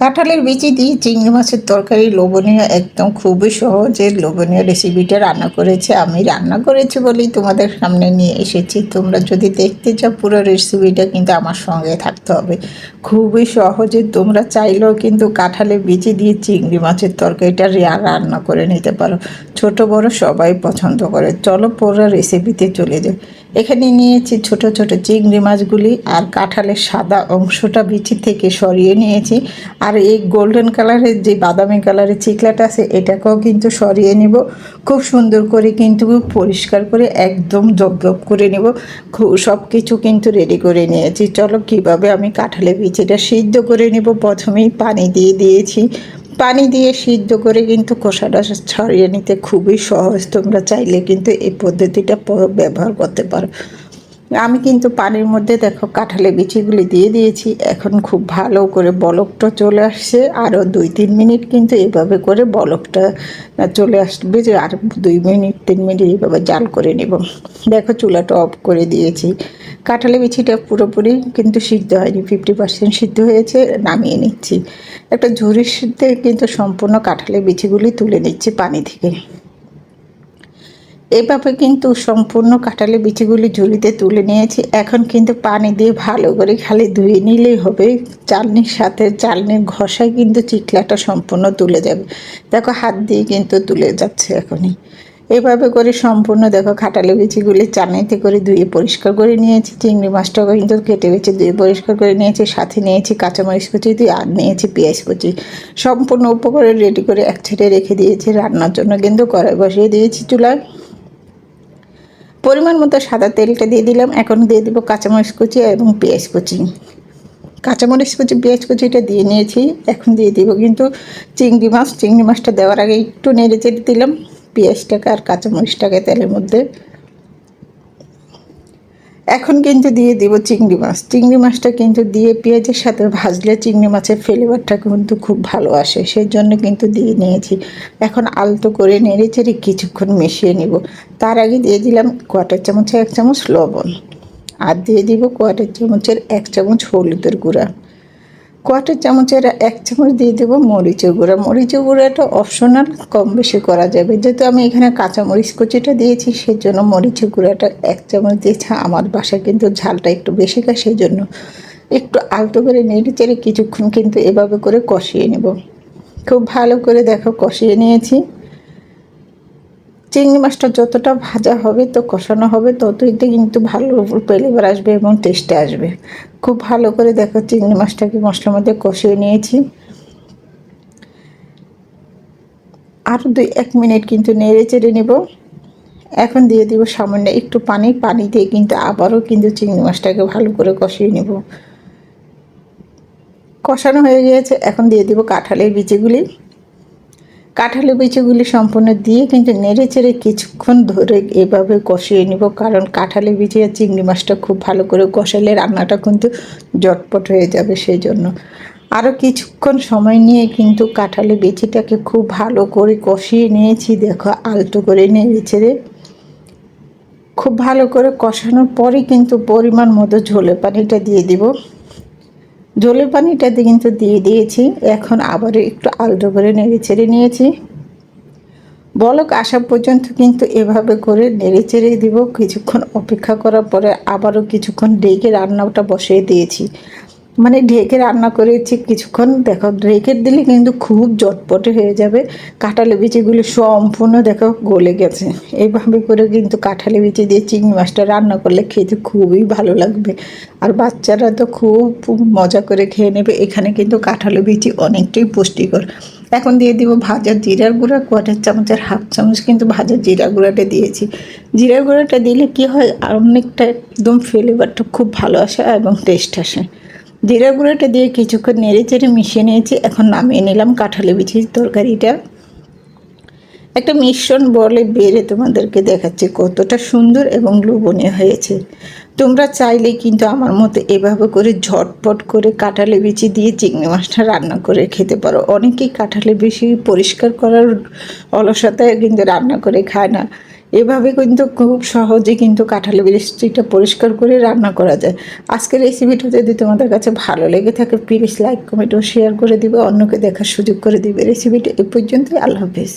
কাঁঠালের বিচি দিয়ে চিংড়ি মাছের তরকারি লোভনীয় একদম খুবই সহজে লোভনীয় রেসিপিটা রান্না করেছি। আমি রান্না করেছি বলেই তোমাদের সামনে নিয়ে এসেছি। তোমরা যদি দেখতে চাও পুরো রেসিপিটা কিন্তু আমার সঙ্গে থাকতে হবে। খুবই সহজে তোমরা চাইলেও কিন্তু কাঁঠালের বিচি দিয়ে চিংড়ি মাছের তরকারিটা রান্না করে নিতে পারো। ছোট বড় সবাই পছন্দ করে। চলো পুরো রেসিপিতে চলে যাই। এখানে নিয়েছি ছোট ছোট চিংড়ি মাছগুলি আর কাঁঠালের সাদা অংশটা বিচি থেকে সরিয়ে নিয়েছি। আর এই গোল্ডেন কালারের যে বাদামি কালারের চিকলাটা আছে এটাকেও কিন্তু সরিয়ে নিব। খুব সুন্দর করে কিন্তু পরিষ্কার করে একদম জবজব করে নেব। সব কিছু কিন্তু রেডি করে নিয়েছি। চলো কিভাবে আমি কাঁঠালের বিচিটা সিদ্ধ করে নেব। প্রথমেই পানি দিয়ে দিয়েছি। পানি দিয়ে সিদ্ধ করে কিন্তু খোসাটা ছাড়িয়ে নিতে খুবই সহজ। তোমরা চাইলে কিন্তু এই পদ্ধতিটা ব্যবহার করতে পারো। আমি কিন্তু পানির মধ্যে দেখো কাঁঠালের বিচিগুলি দিয়ে দিয়েছি। এখন খুব ভালো করে বলকটা চলে আসছে। আরও 2-3 মিনিট কিন্তু এভাবে করে বলকটা চলে আসবে, যে আর 2-3 মিনিট এইভাবে জাল করে নেব। দেখো চুলাটা অফ করে দিয়েছি। কাঁঠালের বিচিটা পুরোপুরি কিন্তু সিদ্ধ হয়নি, 50% সিদ্ধ হয়েছে। নামিয়ে নিচ্ছি। একটা ঝুড়ির সাথে কিন্তু সম্পূর্ণ কাঁঠালের বিচিগুলি তুলে নিচ্ছি পানি থেকে। এভাবে কিন্তু সম্পূর্ণ কাঁঠালের বিচিগুলি ঝুড়িতে তুলে নিয়েছি। এখন কিন্তু পানি দিয়ে ভালো করে খালি ধুয়ে নিলেই হবে। চালনির সাথে চালনির ঘষায় কিন্তু চিকলাটা সম্পূর্ণ তুলে যাবে। দেখো হাত দিয়ে কিন্তু তুলে যাচ্ছে এখনই। এভাবে করে সম্পূর্ণ দেখো কাঁঠালের বিচিগুলি চালনিতে করে ধুয়ে পরিষ্কার করে নিয়েছি। চিংড়ি মাছটাও কিন্তু কেটে বেছে ধুয়ে পরিষ্কার করে নিয়েছি। সাথে নিয়েছি কাঁচামরিচ কুচি দিয়ে আর নিয়েছি পেঁয়াজ কুচি। সম্পূর্ণ উপকরণ রেডি করে এক সাইডে রেখে দিয়েছি। রান্নার জন্য কিন্তু কড়াই বসিয়ে দিয়েছি চুলায়। পরিমাণ মতো সাদা তেলটা দিয়ে দিলাম। এখন দিয়ে দেবো কাঁচামরিচ কুচি এবং পেঁয়াজ কুচি। কাঁচামরিচ কুচি পেঁয়াজ কুচিটা দিয়ে নিয়েছি। এখন দিয়ে দিব কিন্তু চিংড়ি মাছ। চিংড়ি মাছটা দেওয়ার আগে একটু নেড়ে চেড়ে দিলাম পেঁয়াজটাকে আর কাঁচামরিচটাকে তেলের মধ্যে। এখন কিন্তু দিয়ে দিব চিংড়ি মাছ। চিংড়ি মাছটা কিন্তু দিয়ে পেঁয়াজের সাথে ভাজলে চিংড়ি মাছের ফ্লেভারটা কিন্তু খুব ভালো আসে, সেই জন্য কিন্তু দিয়ে নিয়েছি। এখন আলতো করে নেড়ে চেড়ে কিছুক্ষণ মিশিয়ে নিব। তার আগে দিয়ে দিলাম কোয়াটার চামচে 1 চামচ লবণ, আর দিয়ে দিব কোয়াটার চামচের 1 চামচ হলুদের গুঁড়া। কোয়াটার চামচের 1 চামচ দিয়ে দেবো মরিচের গুঁড়া। মরিচের গুঁড়াটা অপশনাল, কম বেশি করা যাবে। যেহেতু আমি এখানে কাঁচামরিচ কুচিটা দিয়েছি সেই জন্য মরিচের গুঁড়াটা 1 চামচ দিয়েছি। আমার বাসায় কিন্তু ঝালটা একটু বেশি খায়, সেই জন্য একটু আলতো করে নেড়ে চেড়ে কিছুক্ষণ কিন্তু এভাবে করে কষিয়ে নেব। খুব ভালো করে দেখো কষিয়ে নিয়েছি। চিংড়ি মাছটা যতটা ভাজা হবে তো কষানো হবে ততই কিন্তু ভালো ফ্লেভার আসবে এবং টেস্টে আসবে। খুব ভালো করে দেখো চিংড়ি মাছটাকে মশলার মধ্যে কষিয়ে নিয়েছি। আরও 1 মিনিট কিন্তু নেড়ে চেড়ে নেব। এখন দিয়ে দিব সামান্য একটু পানি। পানি দিয়ে কিন্তু আবারও কিন্তু চিংড়ি মাছটাকে ভালো করে কষিয়ে নেব। কষানো হয়ে গিয়েছে। এখন দিয়ে দিব কাঁঠালের বিচিগুলি। কাঁঠালের বিচিগুলি সম্পূর্ণ দিয়ে কিন্তু নেড়ে চেড়ে কিছুক্ষণ ধরে এভাবে কষিয়ে নিব, কারণ কাঁঠালের বিচি আর চিংড়ি মাছটা খুব ভালো করে কষালে রান্নাটা কিন্তু জটপট হয়ে যাবে। সেই জন্য আরও কিছুক্ষণ সময় নিয়ে কিন্তু কাঁঠালের বিচিটাকে খুব ভালো করে কষিয়ে নিয়েছি। দেখো আলতো করে নেড়ে চেড়ে খুব ভালো করে কষানোর পরে কিন্তু পরিমাণ মতো ঝোলে পানিটা দিয়ে দিব। ঝোলের পানিটাতে কিন্তু দিয়ে দিয়েছি। এখন আবারও একটু আলতো করে নেড়ে চেড়ে নিয়েছি। বলক আসা পর্যন্ত কিন্তু এভাবে করে নেড়ে চেড়ে দিব। কিছুক্ষণ অপেক্ষা করার পরে আবারও কিছুক্ষণ ঢেকে রান্নাটা বসিয়ে দিয়েছি। মানে ঢেকে রান্না করেছি কিছুক্ষণ। দেখো ঢেকে দিলে কিন্তু খুব জটপটে হয়ে যাবে। কাঁঠালের বিচিগুলি সম্পূর্ণ দেখো গলে গেছে। এইভাবে করে কিন্তু কাঁঠালের বিচি দিয়ে চিংড়ি মাছটা রান্না করলে খেতে খুবই ভালো লাগবে, আর বাচ্চারা তো খুব মজা করে খেয়ে নেবে। এখানে কিন্তু কাঁঠালের বিচি অনেকটাই পুষ্টিকর। এখন দিয়ে দিব ভাজা জিরার গুঁড়া। কোয়াটার চামচের 1/2 চামচ কিন্তু ভাজা জিরা গুঁড়াটা দিয়েছি। জিরা গুঁড়াটা দিলে কি হয়, অনেকটা একদম ফ্লেভারটা খুব ভালো আসে এবং টেস্ট আসে। জিরা গুঁড়োটা দিয়ে কিছুক্ষণ নেড়ে চেড়ে মিশিয়ে নিয়েছি। এখন নামিয়ে নিলাম কাঁঠালের বিচির তরকারিটা। একটা মিশ্রণ বলে বেড়ে তোমাদেরকে দেখাচ্ছি কতটা সুন্দর এবং লোভনীয় হয়েছে। তোমরা চাইলে কিন্তু আমার মতো এভাবে করে ঝটপট করে কাঁঠালের বিচি দিয়ে চিংড়ি মাছটা রান্না করে খেতে পারো। অনেকেই কাঁঠালের বিচি পরিষ্কার করার অলসতায় কিন্তু রান্না করে খায় না। এভাবে কিন্তু খুব সহজে কিন্তু কাঁঠালের বৃষ্টিটা পরিষ্কার করে রান্না করা যায়। আজকের রেসিপিটা যদি তোমাদের কাছে ভালো লেগে থাকে প্লিজ লাইক কমেন্ট ও শেয়ার করে দিবে, অন্যকে দেখার সুযোগ করে দিবে। রেসিপিটা এ পর্যন্তই। আল্লাহ হাফেজ।